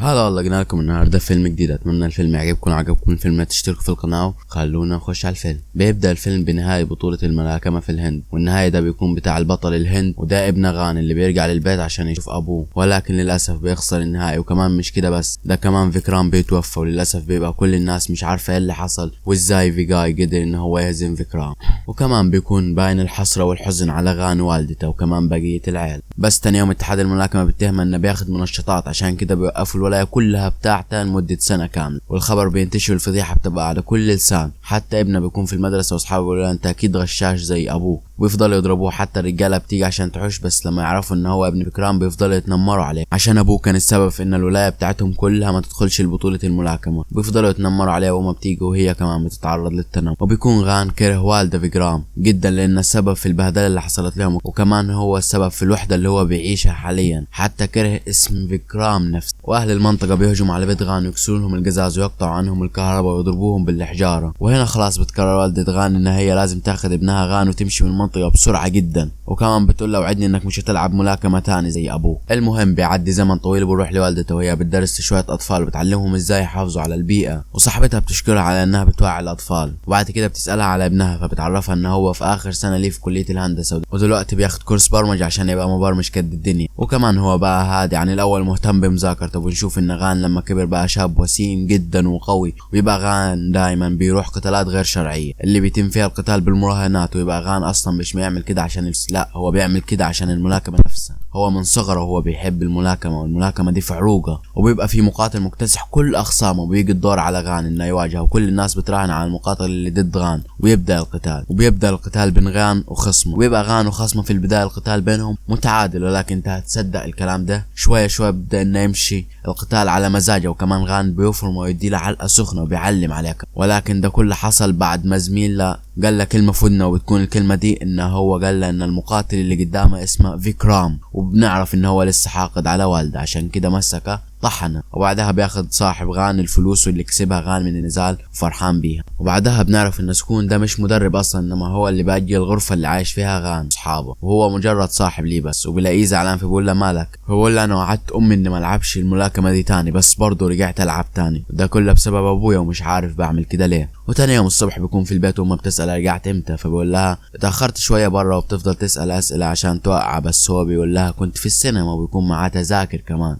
هلا والله جينا لكم النهارده فيلم جديد. اتمنى الفيلم عجبكم الفيلم. لا تشتركوا في القناه وخلونا نخش على الفيلم. بيبدا الفيلم بنهايه بطوله الملاكمه في الهند، والنهايه ده بيكون بتاع البطل الهند، وده ابن غان اللي بيرجع للبيت عشان يشوف ابوه، ولكن للاسف بيخسر النهائي. وكمان مش كده بس، ده كمان فيكرام بيتوفى، وللاسف بيبقى كل الناس مش عارفه ايه اللي حصل وازاي فيجاي قدر ان هو يهزم فيكرام. وكمان بيكون باين الحسره والحزن على غان ووالدته وكمان بقيه العيال. بس تاني يوم اتحاد الملاكمه بيتهم انه بياخد منشطات، عشان كده بيوقفوا الولايه كلها بتاعته لمده سنه كامله، والخبر بينتشر والفضيحه بتبقى على كل لسان. حتى ابنه بيكون في المدرسه واصحابه بيقولوا له انت اكيد غشاش زي ابوه، ويفضلوا يضربوه. حتى الرجاله بتيجي عشان تحوش، بس لما يعرفوا ان هو ابن فيكرام بيفضلوا يتنمروا عليه، عشان ابوه كان السبب في ان الولايه بتاعتهم كلها ما تدخلش لبطوله الملاكمه. بيفضلوا يتنمروا عليه وما بتيجي وهي كمان بتتعرض للتنمر. وبيكون غان كره والده فيكرام جدا لان السبب في البهدله اللي حصلت لهم، وكمان هو السبب في الوحده اللي هو بيعيشها حاليا. حتى كره اسم فيكرام نفسه. واهل المنطقه بيهجموا على بيت غان ويكسروا لهم القزاز ويقطعوا عنهم الكهرباء ويضربوهم بالحجاره. وهنا خلاص بتقرر والده غان ان هي لازم تاخذ ابنها غان وتمشي من المنطقه بسرعه جدا، وكمان بتقول له وعدني انك مش هتلعب ملاكمه تاني زي ابوه. المهم بيعدي زمن طويل وبروح لوالدته وهي بتدرس شويه اطفال وبتعلمهم ازاي يحافظوا على البيئه، وصاحبتها بتشكرها على انها بتوعي الاطفال. وبعد كده بتسالها على ابنها، فبتعرفها ان هو في اخر سنه ليه في كليه الهندسه، ودلوقتي بياخد كورس برمجه عشان يبقى مبرمج قد الدنيا. وكمان هو بقى هادي عن الاول، مهتم بمذاكرته. ونشوف ان غان لما كبر بقى شاب وسيم جدا وقوي. ويبقى غان دايما بيروح قتالات غير شرعيه اللي بيتم فيها القتال بالمراهنات. ويبقى غان اصلا مش بيعمل كده عشان لا، هو بيعمل كده عشان الملاكمه نفسها. هو من صغره هو بيحب الملاكمه، والملاكمه دي في عروقه. وبيبقى في مقاتل مكتسح كل اخصامه، وبيجي الدور على غان انه يواجهه، وكل الناس بتراهن على المقاتل اللي ضد غان. وبيبدا القتال بين غان وخصمه. ويبقى غان وخصمه في البدايه القتال بينهم متعادل، ولكن انت هتصدق الكلام ده شويه شويه بدا انه يمشي القتال على مزاجه. وكمان غان بيفرم ويدي له علقه سخنه وبيعلم عليك. ولكن ده كله حصل بعد ما زميله قال له كلمه فدنا، وبتكون الكلمه دي انه هو قال له ان المقاتل اللي قدامه اسمه فيكرام، وبنعرف انه هو لسه حاقد على والده، عشان كده مسكه طحنه. وبعدها بياخد صاحب غان الفلوس اللي كسبها غان من النزال وفرحان بيها. وبعدها بنعرف ان سكون ده مش مدرب اصلا، انما هو اللي باجي الغرفه اللي عايش فيها غان اصحابه، وهو مجرد صاحب ليه بس. وبلاقيه زعلان، فبيقول له مالك؟ بيقول له انا وعدت امي اني ما العبش الملاكمه دي تاني، بس برضه رجعت العب تاني، وده كله بسبب ابويا ومش عارف بعمل كده ليه. وتاني يوم الصبح بيكون في البيت وامه بتسال رجعت امتى، فبيقول لها اتاخرت شويه برا، وبتفضل تسال اسئله عشان توقع. بس هو بيقول لها كنت في السينما، وبيكون معاه تذاكر كمان،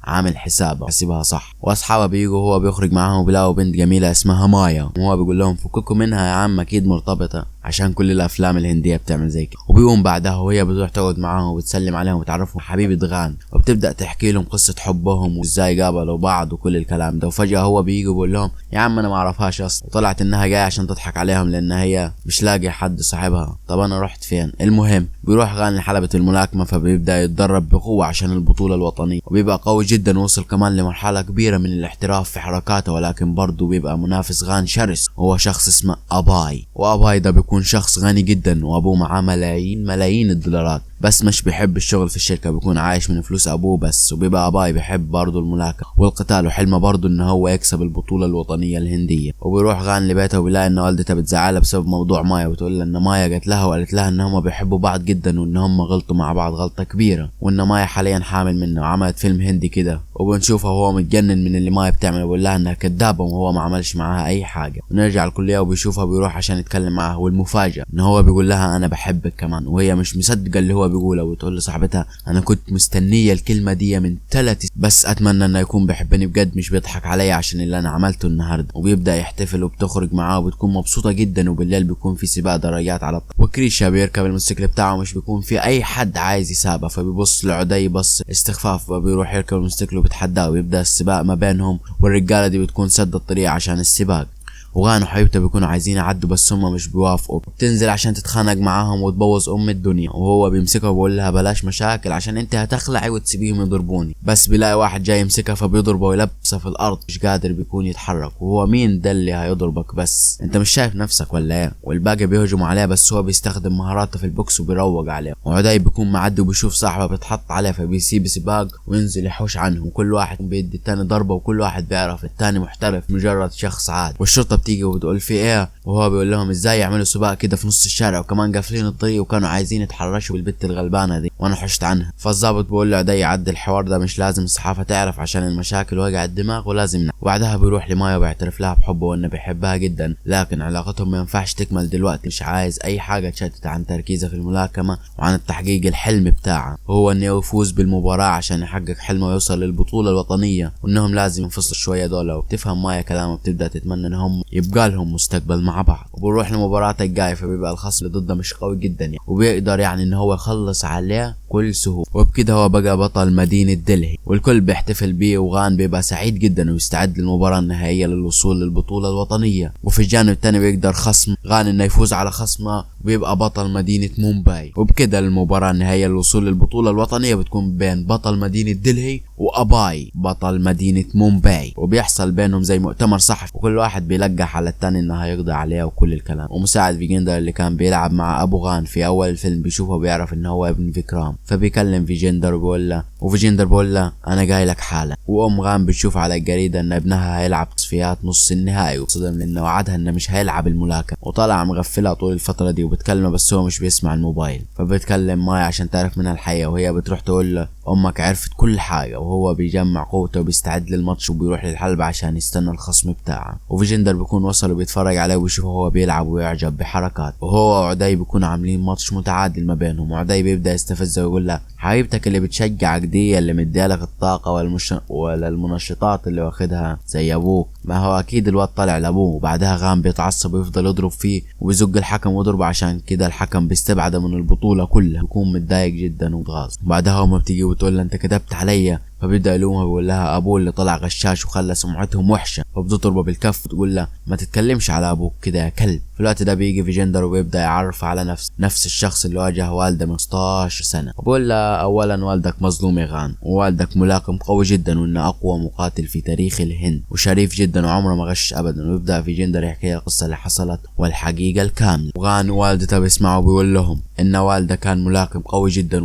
عامل حسابها صح. واصحابها بيجوا وهو بيخرج معاهم وبيلاقوا بنت جميله اسمها مايا، وهو بيقول لهم فككوا منها يا عم، اكيد مرتبطه، عشان كل الافلام الهنديه بتعمل زي كده. وبيقوم بعدها وهي بتروح تقعد معاهم وبتسلم عليهم وتعرفهم حبيبه غان، وبتبدا تحكي لهم قصه حبهم وازاي قابلوا بعض وكل الكلام ده. وفجاه هو بيجي بيقول لهم يا عم انا ما اعرفهاش اصلا، وطلعت انها جايه عشان تضحك عليهم لان هي مش لاقي حد صاحبها. طب انا رحت فين؟ المهم بيروح غان لحلبة الملاكمه، فبيبدا يتدرب بقوه عشان البطوله الوطنيه، وبيبقى قوي جدا، ووصل كمان لمرحله كبيره من الاحتراف في حركاته. ولكن برضه بيبقى منافس غان شرس، هو شخص اسمه اباي. واباي ده بيكون شخص غني جدا، وابوه معاه ملايين الدولارات، بس مش بيحب الشغل في الشركه، بيكون عايش من فلوس ابوه بس. وبيبقى اباي بيحب برضه الملاكمه والقتال، وحلمه برضه ان هو يكسب البطوله الوطنيه الهنديه. وبيروح غان لبيته وبيلاقي ان والدته بتزعلها بسبب موضوع مايا، وتقول له ان مايا قالت لها وقالت لها ان هم بيحبوا بعض جدا، وان هم غلطوا مع بعض غلطه كبيره، وان مايا حاليا حامل منه، وعملت فيلم هندي كده. وبنشوفه وهو متجنن من اللي مايا بتعمله، بيقول لها انها كدابه وهو ما عملش معاها اي حاجه. ونرجع الكليه وبيشوفها بيروح عشان يتكلم معاها، والمفاجاه ان هو بيقول لها انا بحبك كمان، وهي مش مصدقه اللي هو بيقوله. وتقول لصاحبتها انا كنت مستنيه الكلمه دي من 3 بس اتمنى انه يكون بيحبني بجد، مش بيضحك عليا عشان اللي انا عملته النهارده. وبيبدا يحتفل وبتخرج معاه وبتكون مبسوطه جدا. وبالليل بيكون في سباق درجات على وكريشا بيركب الموتوسيكل بتاعه، مش بيكون في اي حد عايز يسابقه، فبيبص لعدي بص استخفاف، وبيروح يركب الموتوسيكل وبتحداه، ويبدا السباق ما بينهم. والرجاله دي بتكون سد الطريق عشان السباق، وغان وحبيبته بيكونوا عايزين يعدوا بس هم مش بيوافقوا. بتنزل عشان تتخانق معاهم وتبوظ الدنيا، وهو بيمسكها وبيقول لها بلاش مشاكل عشان انت هتخلعي وتسيبيهم يضربوني. بس بيلاقي واحد جاي يمسكها فبيضربه ويلبسه في الارض، مش قادر بيكون يتحرك. وهو مين ده اللي هيضربك بس؟ انت مش شايف نفسك ولا ايه؟ والباقي بيهجموا عليه، بس هو بيستخدم مهاراته في البوكس وبيروج عليه. وعدي بيكون معدي وبيشوف صاحبه بيتحط عليه، فبيسيب سباق وينزل يحوش عنهم، وكل واحد بيدي التاني ضربه، وكل واحد بيعرف التاني محترف مجرد شخص عادي. والشرطه بتيجي وبتقول في ايه، وهو بيقول لهم ازاي يعملوا سباق كده في نص الشارع وكمان قافلين الطريق وكانوا عايزين يتحرشوا بالبت الغلبانه دي وانا حشت عنها. فالظابط بيقول له عدي عدي الحوار ده مش لازم الصحافه تعرف عشان المشاكل وجع الدماغ ولازم. وبعدها بيروح لمايا وبيعترف لها بحبه وانه بيحبها جدا، لكن علاقتهم ما ينفعش تكمل دلوقتي، مش عايز اي حاجه تشتت عن تركيزه في الملاكمه وعن التحقيق الحلم بتاعه، وهو انه يفوز بالمباراه عشان يحقق حلمه ويوصل للبطوله الوطنيه، وانهم لازم ينفصلوا شويه دول. وبتفهم مايا كلامه بتبدا تتمنى انهم يبقى لهم مستقبل مع بعض. وبروح لمباراه الجايه فبيبقى الخصم اللي ضده مش قوي جدا يعني، وبيقدر يعني ان هو يخلص عليه كل سهوله، وبكده هو بقى بطل مدينه دلهي والكل بيحتفل بيه. وغان بيبقى سعيد جدا ويستعد للمباراه النهائيه للوصول للبطوله الوطنيه. وفي الجانب الثاني بيقدر خصم غان انه يفوز على خصمه وبيبقى بطل مدينه مومباي. وبكده المباراه النهائيه للوصول للبطوله الوطنيه بتكون بين بطل مدينه دلهي واباي بطل مدينه مومباي، وبيحصل بينهم زي مؤتمر صحفي وكل واحد بيلقح على الثاني انه هيقضي عليه وكل الكلام. ومساعد فيجندر اللي كان بيلعب مع ابو غان في اول الفيلم بيشوفه وبيعرف انه هو ابن فيكرام، فبيكلم فيجندر وفيجندر بيقول له انا جاي لك حالا. وام غان بتشوف على الجريده ان ابنها هيلعب تصفيات نص النهائي، وصدم لانه وعدها انه مش هيلعب الملاكمه، وطلع مغفلها طول الفتره دي وبتكلمه بس هو مش بيسمع الموبايل. فبتكلم مايا عشان تعرف منها الحقيقه، وهي بتروح تقول له امك عرفت كل حاجه، وهو بيجمع قوته وبيستعد للماتش وبيروح للحلبة عشان يستنى الخصم بتاعه. وفيجندر بيكون وصل وبيتفرج عليه وبيشوفه هو بيلعب ويعجب بحركات، وهو وعدي بيكونوا عاملين ماتش متعادل ما بينهم. وعدي بيبدا يستفزه ويقول له حبيبتك اللي بتشجعك دي اللي مديالك الطاقه ولا المنشطات اللي واخدها زي ابوك، ما هو اكيد الواد طلع لابوه. وبعدها غان بيتعصب ويفضل يضرب فيه وبيزق الحكم ويضربه، عشان كده الحكم بيستبعده من البطوله كلها، بيكون متضايق جدا ومتغاظ. بعدها امه بتيجي وتقول له انت كذبت عليا، فبيبدا يلومها بيقول لها ابوه اللي طلع غشاش وخلى سمعتهم وحشه، فبتضربه بالكف وتقول له ما تتكلمش على ابوك كده يا كلب. في الوقت ده بيجي فيجندر وبيبدا يعرف على نفس الشخص اللي واجه والده من 16 سنه، وبقول له اولا والدك مظلوم يا غان، ووالدك ملاكم قوي جدا وانه اقوى مقاتل في تاريخ الهند وشريف جدا وعمره ما غش ابدا. ويبدا فيجندر يحكي القصه اللي حصلت والحقيقه الكامله. وغان ووالدته بيسمعوا وبيقول لهم ان والده كان ملاكم قوي جدا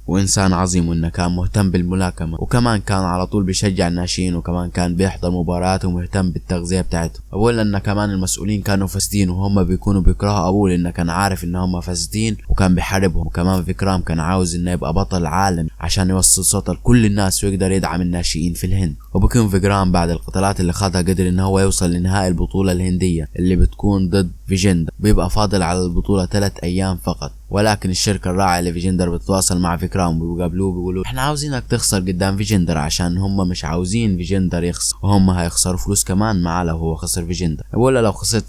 وانسان عظيم وانه كان مهتم بالملاكمه، وكمان كان على طول بيشجع الناشئين، وكمان كان بيحضر مباريات ومهتم بالتغذيه بتاعتهم. بقول ان كمان المسؤولين كانوا فاسدين وهم بيكونوا بيكرهوا ابوه لانه كان عارف ان هم فاسدين وكان بيحاربهم. وكمان فيكرام كان عاوز انه يبقى بطل عالم عشان يوصل صوته لكل الناس ويقدر يدعم الناشئين في الهند. وبكون فيكرام بعد القتالات اللي خاضها قدر ان هو يوصل لنهائي البطوله الهنديه اللي بتكون ضد فيجندر. بيبقى فاضل على البطوله 3 ايام فقط، ولكن الشركه الراعيه لفيجندر بتتواصل مع فيكرام وبيقابلوه بيقولوا احنا عاوزينك تخسر قدام فيجندر عشان هم مش عاوزين فيجندر يخسر، وهم هيخسروا فلوس كمان معاه لو هو خسر فيجندر. بقول له لو خسرت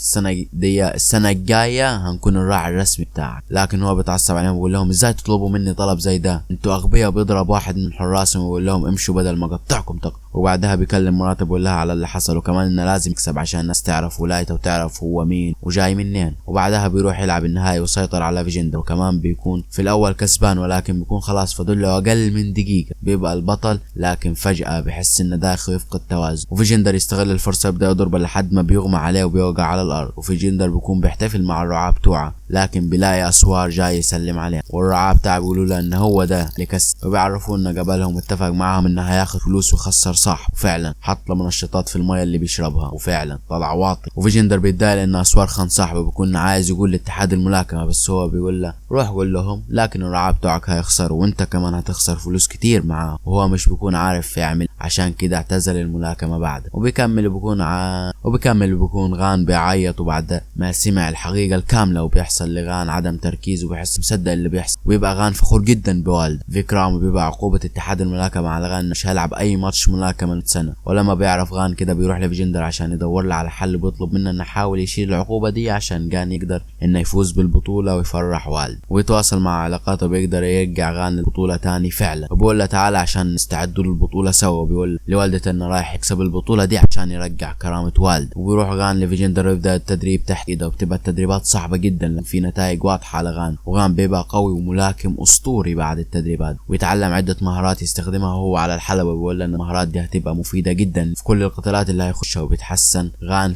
السنه الجايه هنكون الراعي الرسمي بتاعك. لكن هو بيتعصب عليهم وبيقول لهم ازاي تطلبوا مني طلب زي ده، انتوا اغبياء. بيضرب واحد من حراسهم ويقول لهم امشوا بدل ما اقطعكم تقطع. وبعدها بيكلم مراته بيقول لها على اللي حصل وكمان انه لازم يكسب عشان الناس تعرف ولايته وتعرف هو مين وجاي منين. وبعدها بيروح يلعب النهائي ويسيطر على فيجندر، وكمان بيكون في الاول كسبان ولكن بيكون خلاص فاضل له اقل من دقيقه بيبقى البطل، لكن فجاه بيحس ان داخله يفقد توازن وفيجندر يستغل الفرصه يبدا يضربه لحد ما بيغمى عليه وبيوقع على الارض. وفيجندر بيكون بيحتفل مع الرعاة بتوعه لكن بيلاقي اسوار جاي يسلم عليه، والرعاة بتاعه بيقولوا له ان هو ده اللي كسب، وبيعرفوا انه قبلهم اتفق معاهم انه هياخد فلوس وخسر صح. وفعلا حط له منشطات في الميه اللي بيشربها وفعلا طلع واطي. وفيجندر بيتضايق لان اسوار خان صاحبه بيكون عايز يقول لاتحاد الملاكمه بس هو بيقول له روح قول لهم، لكن الرعاة بتوعك هيخسروا وانت كمان هتخسر فلوس كتير معاه، وهو مش بيكون عارف يعمل عشان كده اعتزل الملاكمه بعد. وبيكمل بيكون غان بيعيط وبعد ما سمع الحقيقه الكامله، وبيحصل لغان عدم تركيز وبيحس مصدق اللي بيحصل. ويبقى غان فخور جدا بوالد فيكرام، وبيبقى عقوبه اتحاد الملاكمه على غان مش هيلعب اي ماتش ملاكمه سنه. ولما بيعرف غان كده بيروح لفيجندر عشان يدور له على حل، وبيطلب منه انه يحاول يشيل العقوبه دي عشان غان يقدر انه يفوز بالبطوله ويفرح والد. ويتواصل مع علاقاته بيقدر يرجع غان البطوله تاني فعلا، وبيقول له تعالى عشان نستعدوا للبطوله سوا. وبيقول لوالدته انه رايح يكسب البطوله دي عشان يرجع كرامه والد. وبيروح غان لفيجندر ويبدا التدريب تحت ايده، وبتبقى التدريبات صعبه جدا لان في نتائج واضحه على غان. وغان بيبقى قوي وملاكم اسطوري بعد التدريبات، ويتعلم عده مهارات يستخدمها هو على الحلبه. بيقول له ان المهارات دي هتبقى مفيدة جدا في كل القتالات اللي هيخشها. وبيتحسن غان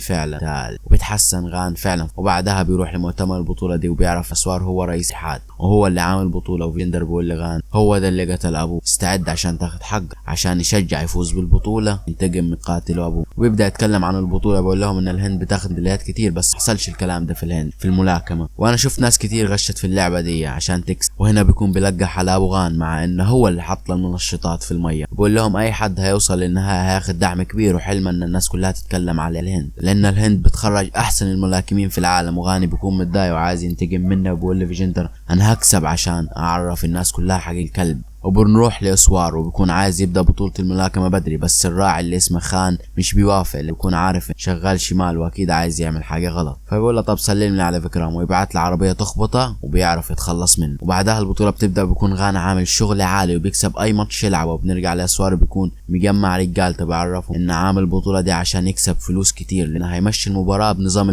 فعلا وبعدها بيروح لمؤتمر البطولة دي وبيعرف اسوار هو رئيس الاتحاد وهو اللي عامل البطولة. وفيجندر بيقول لغان هو ده اللي قتل ابوه، استعد عشان تاخد حق عشان يشجع يفوز بالبطولة ينتقم من قاتل ابوه. وبيبدأ يتكلم عن البطولة، بيقول لهم ان الهند بتاخد ميداليات كتير بس حصلش الكلام ده في الهند في الملاكمة، وانا شفت ناس كتير غشت في اللعبة دي عشان تكسب. وهنا بيكون بيلقح على ابو غان مع انه هو اللي حط المنشطات في المية. بيقول لهم اي حد هيوصل للنهاية هياخد دعم كبير، وحلما ان الناس كلها تتكلم على الهند لان الهند بتخرج احسن الملاكمين في العالم. وغاني بيكون متضايق وعايز ينتقم منه وبيقول لفيجندر انا هكسب عشان اعرف الناس كلها حق الكلب. وبنروح لاسوار وبيكون عايز يبدا بطولة الملاكمة بدري، بس الراعي اللي اسمه خان مش بيوافق، اللي بيكون عارف شغال شمال واكيد عايز يعمل حاجة غلط. فبيقول له طب سلمني على فكرام، ويبعت له عربية تخبطه وبيعرف يتخلص منه. وبعدها البطولة بتبدا، بيكون غان عامل شغل عالي وبيكسب اي ماتش يلعبه. وبنرجع لاسوار بيكون مجمع رجالته بيعرفوا ان عامل البطولة دي عشان يكسب فلوس كتير، لانه هيمشي المباراة بنظام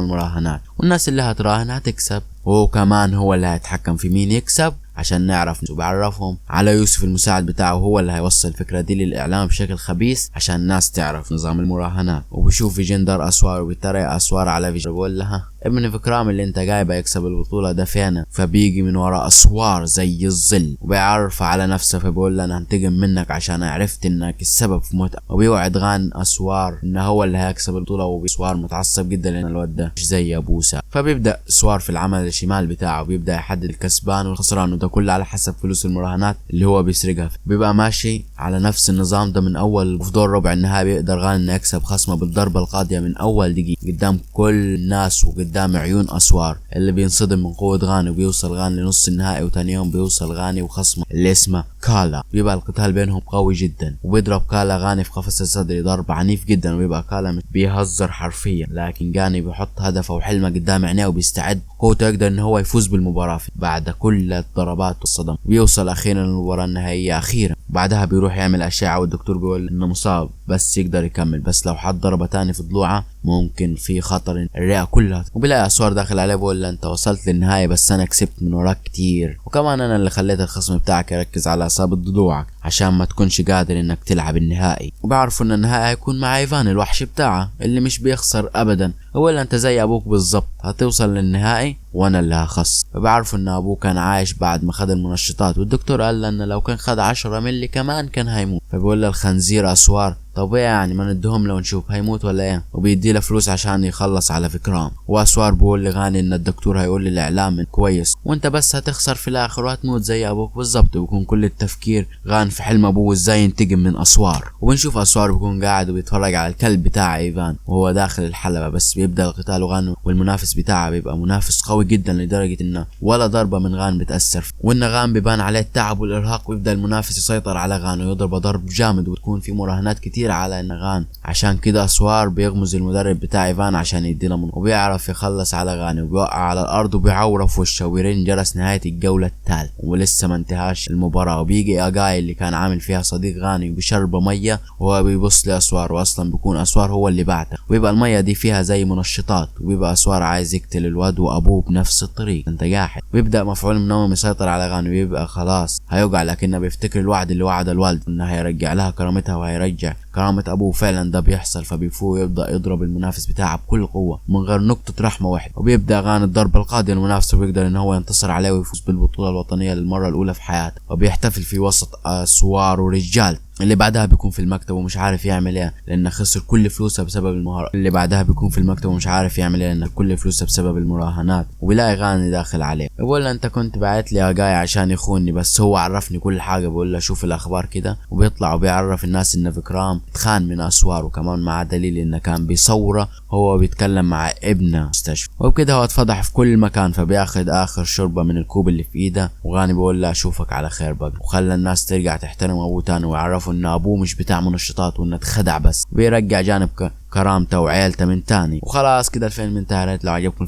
المراهنات، والناس اللي هتراهن هتكسب، وهو كمان هو اللي هيتحكم في مين يكسب عشان نعرف. وبيعرفهم على يوسف المساعد بتاعه هو اللي هيوصل الفكرة دي للإعلام بشكل خبيث عشان الناس تعرف نظام المراهنات. وبيشوف فيجندر أسوار وبيتريق أسوار على فيجندر، بيقول لها ابن فكرام اللي انت جايبه يكسب البطولة ده فينا. فبيجي من وراء أسوار زي الظل وبيعرف على نفسه، فبيقول له انا هنتقم منك عشان عرفت انك السبب في موت. وبيوعد غان أسوار انه هو اللي هيكسب البطولة. وأسوار متعصب جدا لان الواد ده مش زي ابوسا. فبيبدأ أسوار في العمل الشمال بتاعه، بيبدأ يحدد الكسبان والخسران، وده كله على حسب فلوس المراهنات اللي هو بيسرقها. بيبقى ماشي على نفس النظام ده من اول. وفي دور ربع النهائي بيقدر غان انه يكسب خصمه بالضربة القاضية من اول دقيقة قدام كل الناس وقدام عيون أسوار اللي بينصدم من قوة غاني. وبيوصل غاني لنص النهائي، وتاني يوم بيوصل غاني وخصمه اللي اسمه كالا. بيبقى القتال بينهم قوي جدا، وبيضرب كالا غاني في قفص الصدري ضرب عنيف جدا. وبيبقى كالا بيهزر حرفيا، لكن غاني بيحط هدفه وحلمه قدام عينيه وبيستعد قوته يقدر ان هو يفوز بالمباراة بعد كل الضربات والصدم. بيوصل اخيرا للمباراة النهائية اخيرا. بعدها بيروح يعمل اشعة والدكتور بيقول انه مصاب بس يقدر يكمل، بس لو حد ضربة تاني في ضلوعه ممكن في خطر الرئة كلها. وبيلاقي أسوار داخل عليه بيقول له انت وصلت للنهاية بس انا كسبت من وراك كتير، وكمان انا اللي خليت الخصم بتاعك يركز على اصابة ضلوعك عشان ما تكونش قادر انك تلعب النهائي. وبعرفوا ان النهائي هيكون مع ايفان الوحش بتاعه اللي مش بيخسر ابدا. هو انت زي ابوك بالظبط، هتوصل للنهائي وانا اللي هخسر. فبعرفوا ان ابوه كان عايش بعد ما خد المنشطات، والدكتور قال له انه لو كان خد 10 ملي كمان كان هيموت. فبيقول له الخنزير أسوار طب ايه يعني ما ندهم له ونشوف هيموت ولا ايه، وبيدي له فلوس عشان يخلص على فكرام. واسوار بيقول لغاني ان الدكتور هيقول للاعلام كويس وانت بس هتخسر في الاخر وهتموت زي ابوك بالظبط. وبيكون كل التفكير غان في حلم ابوه ازاي ينتقم من اسوار. وبنشوف اسوار بيكون قاعد وبيتفرج على الكلب بتاع ايفان وهو داخل الحلبة. بس بيبدا القتال، وغان والمنافس بتاعه بيبقى منافس قوي جدا لدرجة انه ولا ضربة من غان بتأثر، وان غان بيبان عليه التعب والارهاق. ويبدا المنافس يسيطر على غان ويضرب ضرب جامد، وتكون في مراهنات كتير على ان غان. عشان كده أسوار بيغمز المدرب بتاع ايفان عشان يديله منه، وبيعرف يخلص على غاني وبيوقع على الارض وبيعوره في وشه. ويرن جرس نهاية الجولة الثالثة ولسه ما انتهاش المباراة. وبيجي اجاي اللي كان عامل فيها صديق غاني وبيشربه مية وهو بيبص لأسوار، واصلا بيكون أسوار هو اللي بعته. ويبقى المية دي فيها زي منشطات، وبيبقى أسوار عايز يقتل الواد وابوه بنفس الطريق انت قاعد. ويبدأ مفعول منوم يسيطر على غاني ويبقى خلاص هيوقع، لكنه بيفتكر الوعد اللي وعد الوالد انه هيرجع لها كرامتها وهيرجع كرامة ابوه. فعلا ده بيحصل، فبيفوق ويبدأ يضرب المنافس بتاعه بكل قوة من غير نقطة رحمة واحدة. وبيبدأ غاني الضربة القاضية لمنافسه ويقدر ان هو ينتصر عليه ويفوز بالبطولة الوطنية للمرة الاولى في حياته. وبيحتفل في وسط أسوار ورجال. اللي بعدها بيكون في المكتب ومش عارف يعمل ايه لانه خسر كل فلوسه بسبب المهارات. اللي بعدها بيكون في المكتب ومش عارف يعمل ايه لانه كل فلوسه بسبب المراهنات. وبيلاقي غاني داخل عليه بيقول له انت كنت باعت لي اجاي عشان يخوني، بس هو عرفني كل حاجه. بيقول له شوف الاخبار كده، وبيطلع وبيعرف الناس ان فكرام اتخان من أسوار، وكمان مع دليل انه كان بيصوره هو بيتكلم مع ابنه مستشفى. وبكده هو اتفضح في كل مكان، فبياخد اخر شربه من الكوب اللي في ايده. وغاني بيقول له اشوفك على خير بقى، وخلى الناس ترجع تحترم ابوه تاني ويعرفوا ان ابوه مش بتاع منشطات وانه اتخدع بس، بيرجع جانب كرامته وعيلته من تاني. وخلاص كده الفيلم انتهى. يا ريت لو عجبكم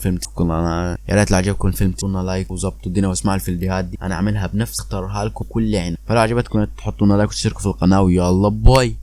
الفيلم تحطوا لنا لايك وظبطوا الدنيا واسمعوا الفيديوهات دي، انا اعملها بنفس اختارها لكم كل عين. فلو عجبتكم تحطوا لنا لايك وتشتركوا في القناه، ويلا باي.